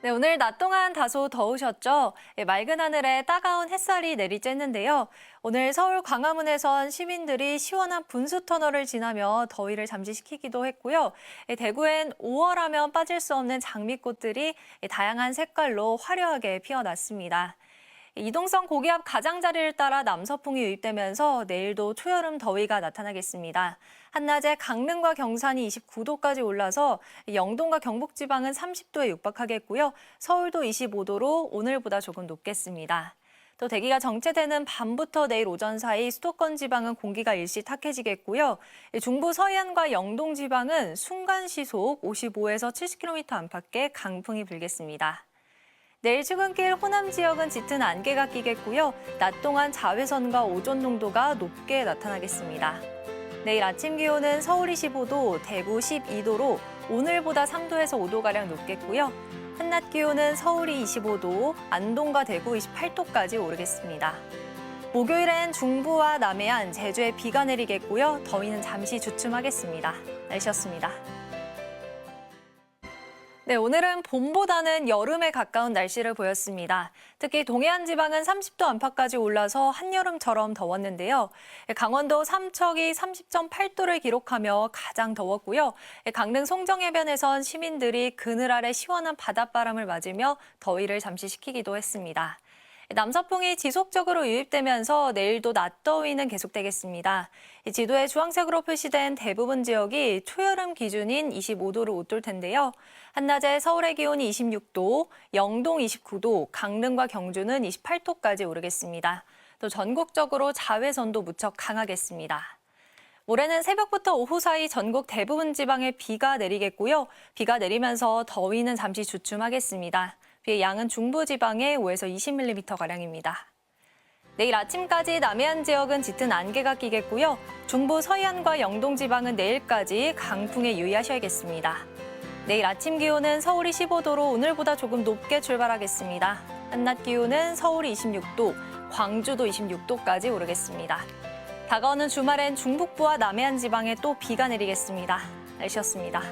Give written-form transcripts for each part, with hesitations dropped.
네, 오늘 낮 동안 다소 더우셨죠? 맑은 하늘에 따가운 햇살이 내리쬐는데요. 오늘 서울 광화문에선 시민들이 시원한 분수 터널을 지나며 더위를 잠시시키기도 했고요. 대구엔 5월하면 빠질 수 없는 장미꽃들이 다양한 색깔로 화려하게 피어났습니다. 이동성 고기압 가장자리를 따라 남서풍이 유입되면서 내일도 초여름 더위가 나타나겠습니다. 한낮에 강릉과 경산이 29도까지 올라서 영동과 경북지방은 30도에 육박하겠고요. 서울도 25도로 오늘보다 조금 높겠습니다. 또 대기가 정체되는 밤부터 내일 오전 사이 수도권 지방은 공기가 일시 탁해지겠고요. 중부 서해안과 영동 지방은 순간 시속 55에서 70km 안팎의 강풍이 불겠습니다. 내일 출근길 호남 지역은 짙은 안개가 끼겠고요. 낮 동안 자외선과 오존 농도가 높게 나타나겠습니다. 내일 아침 기온은 서울 25도, 대구 12도로 오늘보다 3도에서 5도가량 높겠고요. 한낮 기온은 서울이 25도, 안동과 대구 28도까지 오르겠습니다. 목요일엔 중부와 남해안, 제주에 비가 내리겠고요. 더위는 잠시 주춤하겠습니다. 날씨였습니다. 네, 오늘은 봄보다는 여름에 가까운 날씨를 보였습니다. 특히 동해안 지방은 30도 안팎까지 올라서 한여름처럼 더웠는데요. 강원도 삼척이 30.8도를 기록하며 가장 더웠고요. 강릉 송정해변에선 시민들이 그늘 아래 시원한 바닷바람을 맞으며 더위를 잠시 식히기도 했습니다. 남서풍이 지속적으로 유입되면서 내일도 낮더위는 계속되겠습니다. 지도에 주황색으로 표시된 대부분 지역이 초여름 기준인 25도를 웃돌 텐데요. 한낮에 서울의 기온이 26도, 영동 29도, 강릉과 경주는 28도까지 오르겠습니다. 또 전국적으로 자외선도 무척 강하겠습니다. 모레는 새벽부터 오후 사이 전국 대부분 지방에 비가 내리겠고요. 비가 내리면서 더위는 잠시 주춤하겠습니다. 비의 양은 중부지방에 5에서 20mm가량입니다. 내일 아침까지 남해안 지역은 짙은 안개가 끼겠고요. 중부 서해안과 영동 지방은 내일까지 강풍에 유의하셔야겠습니다. 내일 아침 기온은 서울이 15도로 오늘보다 조금 높게 출발하겠습니다. 한낮 기온은 서울이 26도, 광주도 26도까지 오르겠습니다. 다가오는 주말엔 중북부와 남해안 지방에 또 비가 내리겠습니다. 날씨였습니다.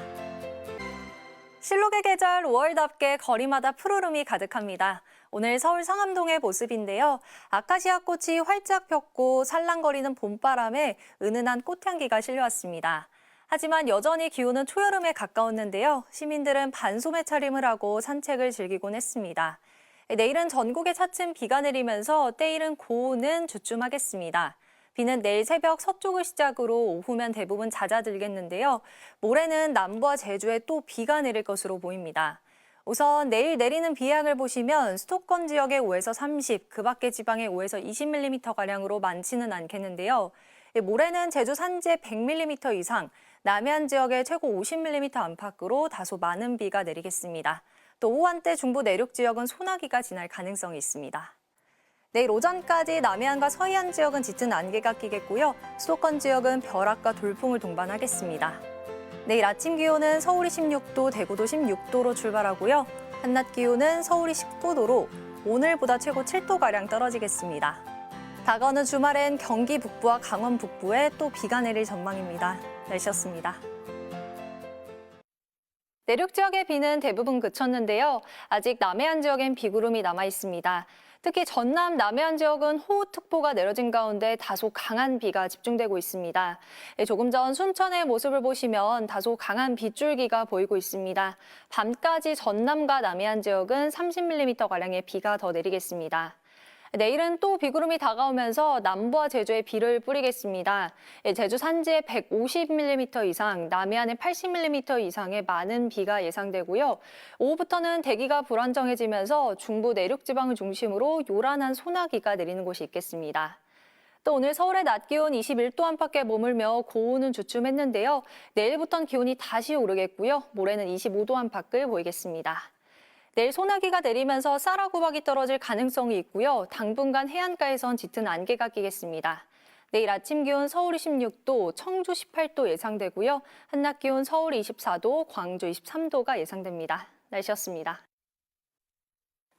실록의 계절 5월답게 거리마다 푸르름이 가득합니다. 오늘 서울 상암동의 모습인데요. 아카시아 꽃이 활짝 폈고 살랑거리는 봄바람에 은은한 꽃향기가 실려왔습니다. 하지만 여전히 기온은 초여름에 가까웠는데요. 시민들은 반소매 차림을 하고 산책을 즐기곤 했습니다. 내일은 전국에 차츰 비가 내리면서 때이른 고온은 주춤하겠습니다. 비는 내일 새벽 서쪽을 시작으로 오후면 대부분 잦아들겠는데요. 모레는 남부와 제주에 또 비가 내릴 것으로 보입니다. 우선 내일 내리는 비 양을 보시면 수도권 지역에 5에서 30, 그 밖의 지방에 5에서 20mm가량으로 많지는 않겠는데요. 모레는 제주 산지에 100mm 이상, 남해안 지역에 최고 50mm 안팎으로 다소 많은 비가 내리겠습니다. 또 오후 한때 중부 내륙 지역은 소나기가 지날 가능성이 있습니다. 내일 오전까지 남해안과 서해안 지역은 짙은 안개가 끼겠고요. 수도권 지역은 벼락과 돌풍을 동반하겠습니다. 내일 아침 기온은 서울이 16도, 대구도 16도로 출발하고요. 한낮 기온은 서울이 19도로 오늘보다 최고 7도가량 떨어지겠습니다. 다가오는 주말엔 경기 북부와 강원 북부에 또 비가 내릴 전망입니다. 날씨였습니다. 내륙 지역의 비는 대부분 그쳤는데요. 아직 남해안 지역엔 비구름이 남아 있습니다. 특히 전남 남해안 지역은 호우특보가 내려진 가운데 다소 강한 비가 집중되고 있습니다. 조금 전 순천의 모습을 보시면 다소 강한 빗줄기가 보이고 있습니다. 밤까지 전남과 남해안 지역은 30mm가량의 비가 더 내리겠습니다. 내일은 또 비구름이 다가오면서 남부와 제주에 비를 뿌리겠습니다. 제주 산지에 150mm 이상, 남해안에 80mm 이상의 많은 비가 예상되고요. 오후부터는 대기가 불안정해지면서 중부 내륙 지방을 중심으로 요란한 소나기가 내리는 곳이 있겠습니다. 또 오늘 서울의 낮 기온 21도 안팎에 머물며 고온은 주춤했는데요. 내일부터는 기온이 다시 오르겠고요. 모레는 25도 안팎을 보이겠습니다. 내일 소나기가 내리면서 쌀아구박이 떨어질 가능성이 있고요. 당분간 해안가에선 짙은 안개가 끼겠습니다. 내일 아침 기온 서울이 16도, 청주 18도 예상되고요. 한낮 기온 서울이 24도, 광주 23도가 예상됩니다. 날씨였습니다.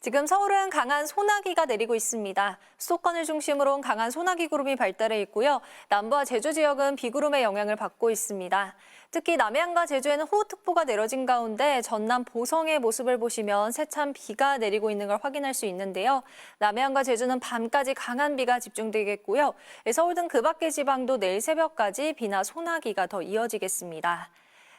지금 서울은 강한 소나기가 내리고 있습니다. 수도권을 중심으로 강한 소나기 구름이 발달해 있고요. 남부와 제주 지역은 비구름의 영향을 받고 있습니다. 특히 남해안과 제주에는 호우특보가 내려진 가운데 전남 보성의 모습을 보시면 세찬 비가 내리고 있는 걸 확인할 수 있는데요. 남해안과 제주는 밤까지 강한 비가 집중되겠고요. 서울 등 그 밖의 지방도 내일 새벽까지 비나 소나기가 더 이어지겠습니다.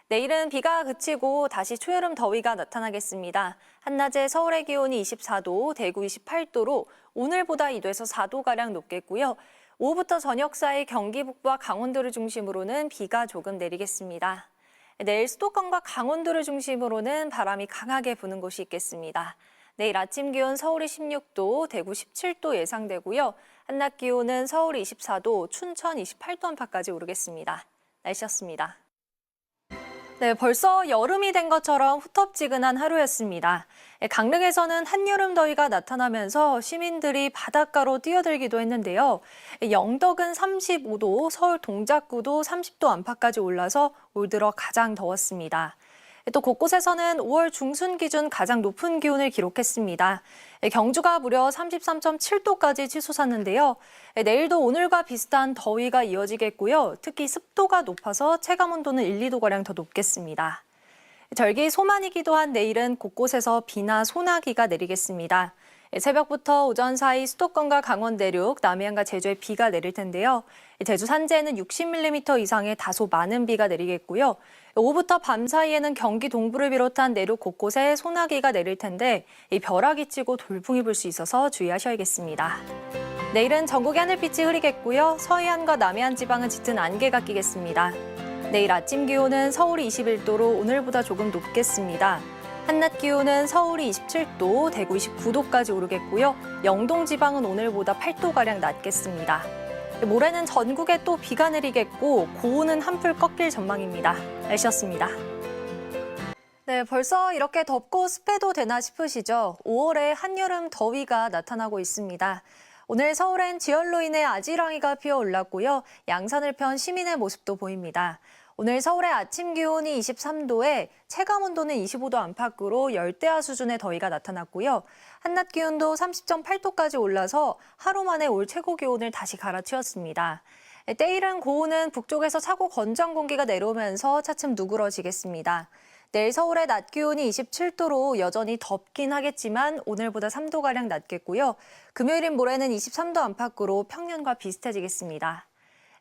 내일은 비가 그치고 다시 초여름 더위가 나타나겠습니다. 한낮에 서울의 기온이 24도, 대구 28도로 오늘보다 2도에서 4도가량 높겠고요. 오후부터 저녁 사이 경기 북부와 강원도를 중심으로는 비가 조금 내리겠습니다. 내일 수도권과 강원도를 중심으로는 바람이 강하게 부는 곳이 있겠습니다. 내일 아침 기온 서울이 16도, 대구 17도 예상되고요. 한낮 기온은 서울이 24도, 춘천 28도 안팎까지 오르겠습니다. 날씨였습니다. 네, 벌써 여름이 된 것처럼 후텁지근한 하루였습니다. 강릉에서는 한여름 더위가 나타나면서 시민들이 바닷가로 뛰어들기도 했는데요. 영덕은 35도, 서울 동작구도 30도 안팎까지 올라서 올 들어 가장 더웠습니다. 또 곳곳에서는 5월 중순 기준 가장 높은 기온을 기록했습니다. 경주가 무려 33.7도까지 치솟았는데요. 내일도 오늘과 비슷한 더위가 이어지겠고요. 특히 습도가 높아서 체감온도는 1, 2도가량 더 높겠습니다. 절기 소만이기도 한 내일은 곳곳에서 비나 소나기가 내리겠습니다. 새벽부터 오전 사이 수도권과 강원 내륙, 남해안과 제주에 비가 내릴 텐데요. 제주 산지에는 60mm 이상의 다소 많은 비가 내리겠고요. 오후부터 밤 사이에는 경기 동부를 비롯한 내륙 곳곳에 소나기가 내릴 텐데 벼락이 치고 돌풍이 불 수 있어서 주의하셔야겠습니다. 내일은 전국의 하늘빛이 흐리겠고요. 서해안과 남해안 지방은 짙은 안개가 끼겠습니다. 내일 아침 기온은 서울이 21도로 오늘보다 조금 높겠습니다. 한낮 기온은 서울이 27도, 대구 29도까지 오르겠고요. 영동 지방은 오늘보다 8도가량 낮겠습니다. 모레는 전국에 또 비가 내리겠고 고온은 한풀 꺾일 전망입니다. 날씨였습니다. 네, 벌써 이렇게 덥고 습해도 되나 싶으시죠? 5월에 한여름 더위가 나타나고 있습니다. 오늘 서울엔 지열로 인해 아지랑이가 피어올랐고요. 양산을 편 시민의 모습도 보입니다. 오늘 서울의 아침 기온이 23도에 체감온도는 25도 안팎으로 열대야 수준의 더위가 나타났고요. 한낮 기온도 30.8도까지 올라서 하루 만에 올 최고 기온을 다시 갈아치웠습니다. 때이른 고온은 북쪽에서 차고 건조한 공기가 내려오면서 차츰 누그러지겠습니다. 내일 서울의 낮 기온이 27도로 여전히 덥긴 하겠지만 오늘보다 3도가량 낮겠고요. 금요일인 모레는 23도 안팎으로 평년과 비슷해지겠습니다.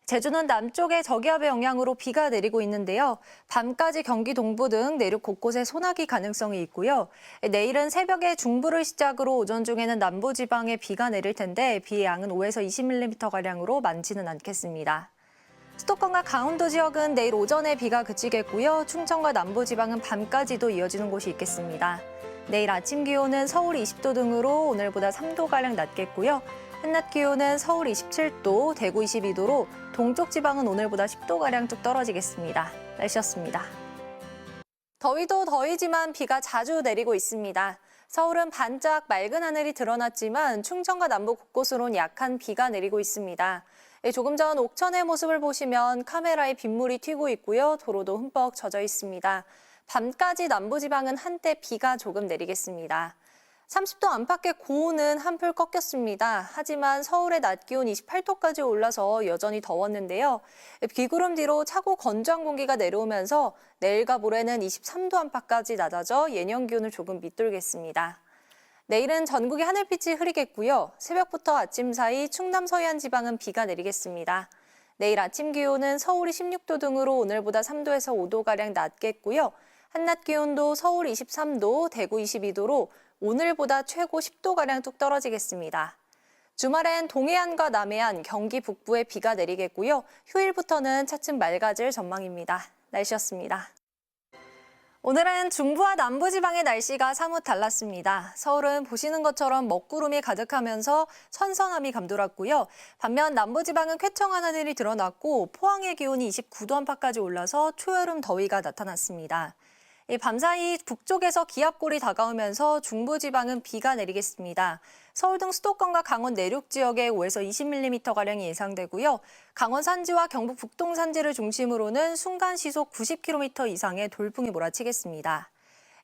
제주는 남쪽의 저기압의 영향으로 비가 내리고 있는데요. 밤까지 경기 동부 등 내륙 곳곳에 소나기 가능성이 있고요. 내일은 새벽에 중부를 시작으로 오전 중에는 남부지방에 비가 내릴 텐데 비의 양은 5에서 20mm가량으로 많지는 않겠습니다. 수도권과 강원도 지역은 내일 오전에 비가 그치겠고요. 충청과 남부지방은 밤까지도 이어지는 곳이 있겠습니다. 내일 아침 기온은 서울 20도 등으로 오늘보다 3도가량 낮겠고요. 한낮 기온은 서울 27도, 대구 22도로 동쪽 지방은 오늘보다 10도가량 뚝 떨어지겠습니다. 날씨였습니다. 더위도 더위지만 비가 자주 내리고 있습니다. 서울은 반짝 맑은 하늘이 드러났지만 충청과 남부 곳곳으론 약한 비가 내리고 있습니다. 조금 전 옥천의 모습을 보시면 카메라에 빗물이 튀고 있고요. 도로도 흠뻑 젖어 있습니다. 밤까지 남부지방은 한때 비가 조금 내리겠습니다. 30도 안팎의 고온은 한풀 꺾였습니다. 하지만 서울의 낮 기온 28도까지 올라서 여전히 더웠는데요. 비구름 뒤로 차고 건조한 공기가 내려오면서 내일과 모레는 23도 안팎까지 낮아져 예년 기온을 조금 밑돌겠습니다. 내일은 전국의 하늘빛이 흐리겠고요. 새벽부터 아침 사이 충남 서해안 지방은 비가 내리겠습니다. 내일 아침 기온은 서울이 16도 등으로 오늘보다 3도에서 5도가량 낮겠고요. 한낮 기온도 서울 23도, 대구 22도로 오늘보다 최고 10도가량 뚝 떨어지겠습니다. 주말엔 동해안과 남해안, 경기 북부에 비가 내리겠고요. 휴일부터는 차츰 맑아질 전망입니다. 날씨였습니다. 오늘은 중부와 남부지방의 날씨가 사뭇 달랐습니다. 서울은 보시는 것처럼 먹구름이 가득하면서 선선함이 감돌았고요. 반면 남부지방은 쾌청한 하늘이 드러났고 포항의 기온이 29도 안팎까지 올라서 초여름 더위가 나타났습니다. 밤사이 북쪽에서 기압골이 다가오면서 중부지방은 비가 내리겠습니다. 서울 등 수도권과 강원 내륙 지역에 5에서 20mm가량이 예상되고요. 강원 산지와 경북 북동 산지를 중심으로는 순간 시속 90km 이상의 돌풍이 몰아치겠습니다.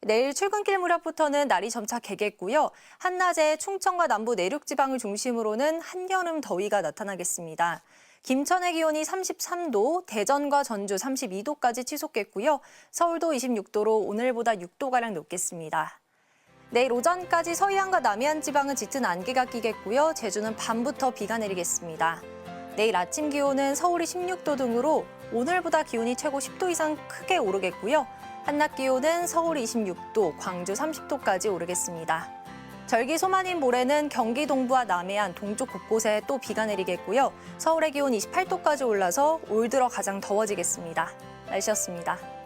내일 출근길 무렵부터는 날이 점차 개겠고요. 한낮에 충청과 남부 내륙 지방을 중심으로는 한여름 더위가 나타나겠습니다. 김천의 기온이 33도, 대전과 전주 32도까지 치솟겠고요. 서울도 26도로 오늘보다 6도가량 높겠습니다. 내일 오전까지 서해안과 남해안 지방은 짙은 안개가 끼겠고요. 제주는 밤부터 비가 내리겠습니다. 내일 아침 기온은 서울이 16도 등으로 오늘보다 기온이 최고 10도 이상 크게 오르겠고요. 한낮 기온은 서울 26도, 광주 30도까지 오르겠습니다. 절기 소만인 모레는 경기 동부와 남해안, 동쪽 곳곳에 또 비가 내리겠고요. 서울의 기온 28도까지 올라서 올 들어 가장 더워지겠습니다. 날씨였습니다.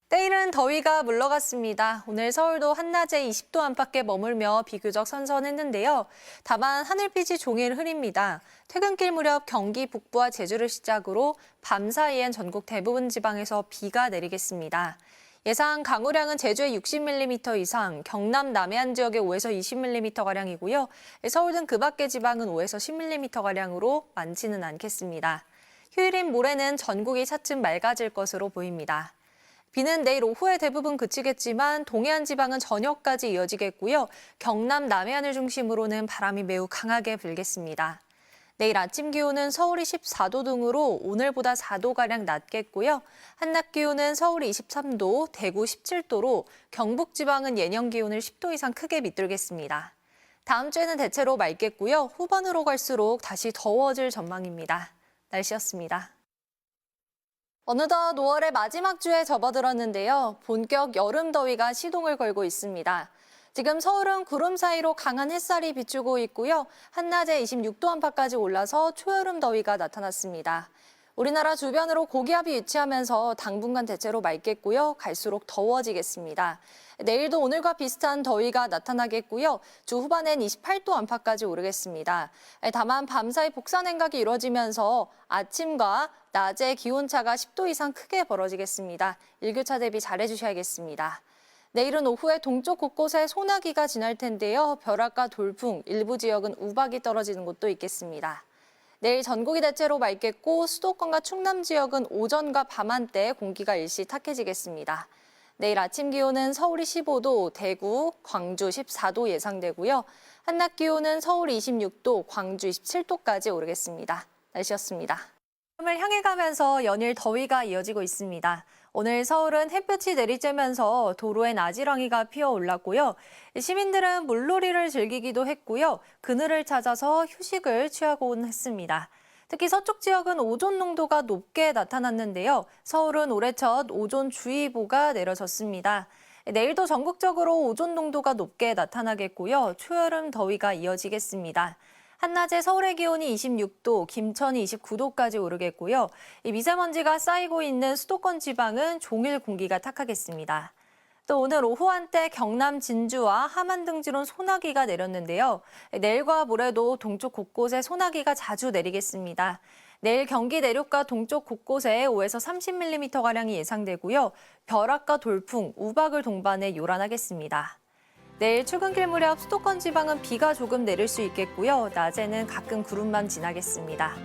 때이른 더위가 물러갔습니다. 오늘 서울도 한낮에 20도 안팎에 머물며 비교적 선선했는데요. 다만 하늘빛이 종일 흐립니다. 퇴근길 무렵 경기 북부와 제주를 시작으로 밤 사이엔 전국 대부분 지방에서 비가 내리겠습니다. 예상 강우량은 제주에 60mm 이상, 경남 남해안 지역에 5에서 20mm가량이고요. 서울 등 그 밖의 지방은 5에서 10mm가량으로 많지는 않겠습니다. 휴일인 모레는 전국이 차츰 맑아질 것으로 보입니다. 비는 내일 오후에 대부분 그치겠지만 동해안 지방은 저녁까지 이어지겠고요. 경남 남해안을 중심으로는 바람이 매우 강하게 불겠습니다. 내일 아침 기온은 서울이 14도 등으로 오늘보다 4도가량 낮겠고요. 한낮 기온은 서울이 23도, 대구 17도로 경북 지방은 예년 기온을 10도 이상 크게 밑돌겠습니다. 다음 주에는 대체로 맑겠고요. 후반으로 갈수록 다시 더워질 전망입니다. 날씨였습니다. 어느덧 5월의 마지막 주에 접어들었는데요. 본격 여름 더위가 시동을 걸고 있습니다. 지금 서울은 구름 사이로 강한 햇살이 비추고 있고요. 한낮에 26도 안팎까지 올라서 초여름 더위가 나타났습니다. 우리나라 주변으로 고기압이 위치하면서 당분간 대체로 맑겠고요. 갈수록 더워지겠습니다. 내일도 오늘과 비슷한 더위가 나타나겠고요. 주 후반엔 28도 안팎까지 오르겠습니다. 다만 밤사이 복사 냉각이 이루어지면서 아침과 낮에 기온차가 10도 이상 크게 벌어지겠습니다. 일교차 대비 잘해주셔야겠습니다. 내일은 오후에 동쪽 곳곳에 소나기가 지날 텐데요. 벼락과 돌풍, 일부 지역은 우박이 떨어지는 곳도 있겠습니다. 내일 전국이 대체로 맑겠고 수도권과 충남 지역은 오전과 밤한때 공기가 일시 탁해지겠습니다. 내일 아침 기온은 서울이 15도, 대구, 광주 14도 예상되고요. 한낮 기온은 서울이 26도, 광주 27도까지 오르겠습니다. 날씨였습니다. 을 향해 가면서 연일 더위가 이어지고 있습니다. 오늘 서울은 햇볕이 내리쬐면서 도로엔 아지랑이가 피어올랐고요. 시민들은 물놀이를 즐기기도 했고요. 그늘을 찾아서 휴식을 취하곤 했습니다. 특히 서쪽 지역은 오존 농도가 높게 나타났는데요. 서울은 올해 첫 오존주의보가 내려졌습니다. 내일도 전국적으로 오존 농도가 높게 나타나겠고요. 초여름 더위가 이어지겠습니다. 한낮에 서울의 기온이 26도, 김천이 29도까지 오르겠고요. 미세먼지가 쌓이고 있는 수도권 지방은 종일 공기가 탁하겠습니다. 또 오늘 오후 한때 경남 진주와 함안 등지론 소나기가 내렸는데요. 내일과 모레도 동쪽 곳곳에 소나기가 자주 내리겠습니다. 내일 경기 내륙과 동쪽 곳곳에 5에서 30mm가량이 예상되고요. 벼락과 돌풍, 우박을 동반해 요란하겠습니다. 내일 출근길 무렵 수도권 지방은 비가 조금 내릴 수 있겠고요. 낮에는 가끔 구름만 지나겠습니다.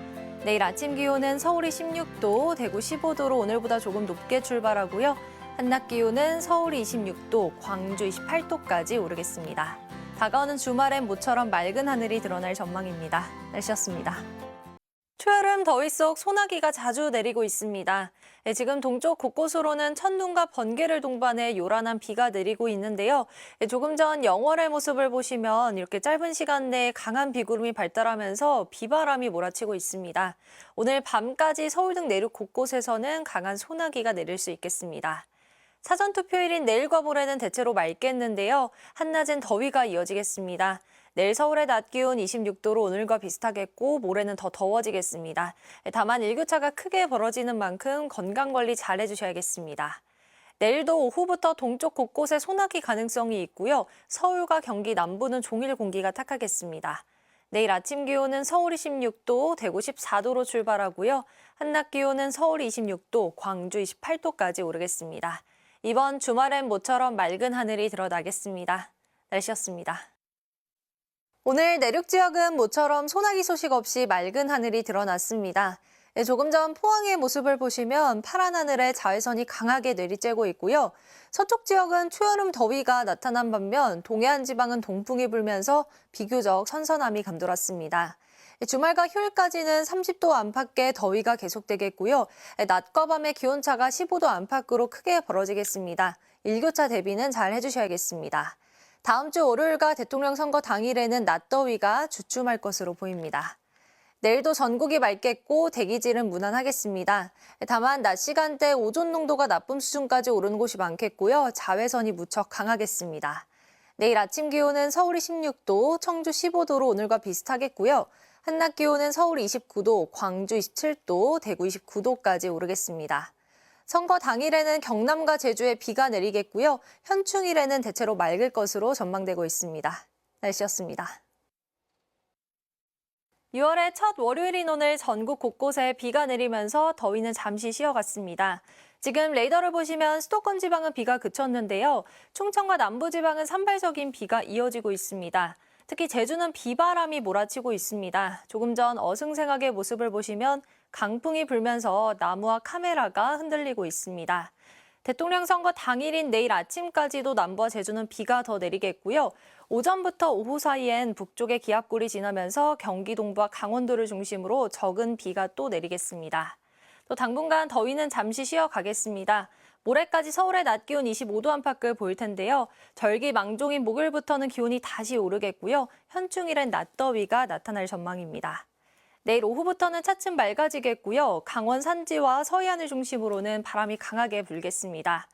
내일 아침 기온은 서울이 16도, 대구 15도로 오늘보다 조금 높게 출발하고요. 한낮 기온은 서울이 26도, 광주 28도까지 오르겠습니다. 다가오는 주말엔 모처럼 맑은 하늘이 드러날 전망입니다. 날씨였습니다. 초여름 더위 속 소나기가 자주 내리고 있습니다. 지금 동쪽 곳곳으로는 천둥과 번개를 동반해 요란한 비가 내리고 있는데요. 조금 전 영월의 모습을 보시면 이렇게 짧은 시간 내에 강한 비구름이 발달하면서 비바람이 몰아치고 있습니다. 오늘 밤까지 서울 등 내륙 곳곳에서는 강한 소나기가 내릴 수 있겠습니다. 사전투표일인 내일과 모레는 대체로 맑겠는데요. 한낮엔 더위가 이어지겠습니다. 내일 서울의 낮 기온 26도로 오늘과 비슷하겠고 모레는 더 더워지겠습니다. 다만 일교차가 크게 벌어지는 만큼 건강관리 잘 해주셔야겠습니다. 내일도 오후부터 동쪽 곳곳에 소나기 가능성이 있고요. 서울과 경기 남부는 종일 공기가 탁하겠습니다. 내일 아침 기온은 서울이 16도, 대구 14도로 출발하고요. 한낮 기온은 서울이 26도, 광주 28도까지 오르겠습니다. 이번 주말엔 모처럼 맑은 하늘이 드러나겠습니다. 날씨였습니다. 오늘 내륙 지역은 모처럼 소나기 소식 없이 맑은 하늘이 드러났습니다. 네, 조금 전 포항의 모습을 보시면 파란 하늘에 자외선이 강하게 내리쬐고 있고요. 서쪽 지역은 초여름 더위가 나타난 반면 동해안 지방은 동풍이 불면서 비교적 선선함이 감돌았습니다. 주말과 휴일까지는 30도 안팎의 더위가 계속되겠고요. 낮과 밤의 기온차가 15도 안팎으로 크게 벌어지겠습니다. 일교차 대비는 잘 해주셔야겠습니다. 다음 주 월요일과 대통령 선거 당일에는 낮더위가 주춤할 것으로 보입니다. 내일도 전국이 맑겠고 대기질은 무난하겠습니다. 다만 낮 시간대 오존 농도가 나쁨 수준까지 오르는 곳이 많겠고요. 자외선이 무척 강하겠습니다. 내일 아침 기온은 서울이 16도, 청주 15도로 오늘과 비슷하겠고요. 한낮 기온은 서울 29도, 광주 27도, 대구 29도까지 오르겠습니다. 선거 당일에는 경남과 제주에 비가 내리겠고요. 현충일에는 대체로 맑을 것으로 전망되고 있습니다. 날씨였습니다. 6월의 첫 월요일인 오늘 전국 곳곳에 비가 내리면서 더위는 잠시 쉬어갔습니다. 지금 레이더를 보시면 수도권 지방은 비가 그쳤는데요. 충청과 남부지방은 산발적인 비가 이어지고 있습니다. 특히 제주는 비바람이 몰아치고 있습니다. 조금 전 어승생학의 모습을 보시면 강풍이 불면서 나무와 카메라가 흔들리고 있습니다. 대통령 선거 당일인 내일 아침까지도 남부와 제주는 비가 더 내리겠고요. 오전부터 오후 사이엔 북쪽의 기압골이 지나면서 경기 동부와 강원도를 중심으로 적은 비가 또 내리겠습니다. 또 당분간 더위는 잠시 쉬어가겠습니다. 모레까지 서울의 낮 기온 25도 안팎을 보일 텐데요. 절기 망종인 목요일부터는 기온이 다시 오르겠고요. 현충일엔 낮더위가 나타날 전망입니다. 내일 오후부터는 차츰 맑아지겠고요. 강원 산지와 서해안을 중심으로는 바람이 강하게 불겠습니다.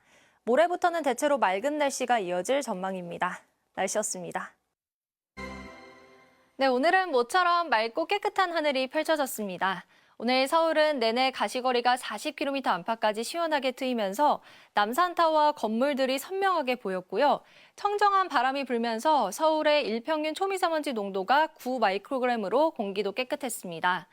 모레부터는 대체로 맑은 날씨가 이어질 전망입니다. 날씨였습니다. 네, 오늘은 모처럼 맑고 깨끗한 하늘이 펼쳐졌습니다. 오늘 서울은 내내 가시거리가 40km 안팎까지 시원하게 트이면서 남산타워와 건물들이 선명하게 보였고요. 청정한 바람이 불면서 서울의 일평균 초미세먼지 농도가 9마이크로그램으로 공기도 깨끗했습니다.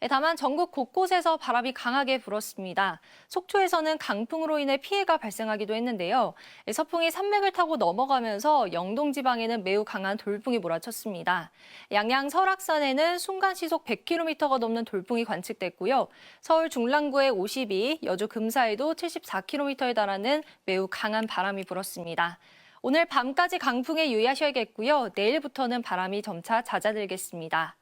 다만 전국 곳곳에서 바람이 강하게 불었습니다. 속초에서는 강풍으로 인해 피해가 발생하기도 했는데요. 서풍이 산맥을 타고 넘어가면서 영동 지방에는 매우 강한 돌풍이 몰아쳤습니다. 양양 설악산에는 순간 시속 100km가 넘는 돌풍이 관측됐고요. 서울 중랑구에 52, 여주 금사에도 74km에 달하는 매우 강한 바람이 불었습니다. 오늘 밤까지 강풍에 유의하셔야겠고요. 내일부터는 바람이 점차 잦아들겠습니다.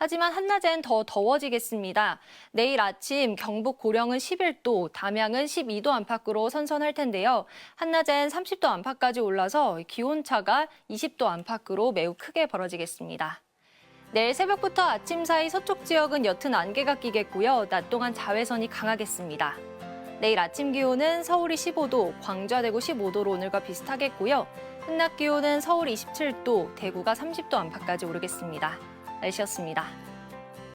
하지만 한낮엔 더 더워지겠습니다. 내일 아침 경북 고령은 11도, 담양은 12도 안팎으로 선선할 텐데요. 한낮엔 30도 안팎까지 올라서 기온차가 20도 안팎으로 매우 크게 벌어지겠습니다. 내일 새벽부터 아침 사이 서쪽 지역은 옅은 안개가 끼겠고요. 낮 동안 자외선이 강하겠습니다. 내일 아침 기온은 서울이 15도, 광주와 대구 15도로 오늘과 비슷하겠고요. 한낮 기온은 서울 27도, 대구가 30도 안팎까지 오르겠습니다. 날씨였습니다.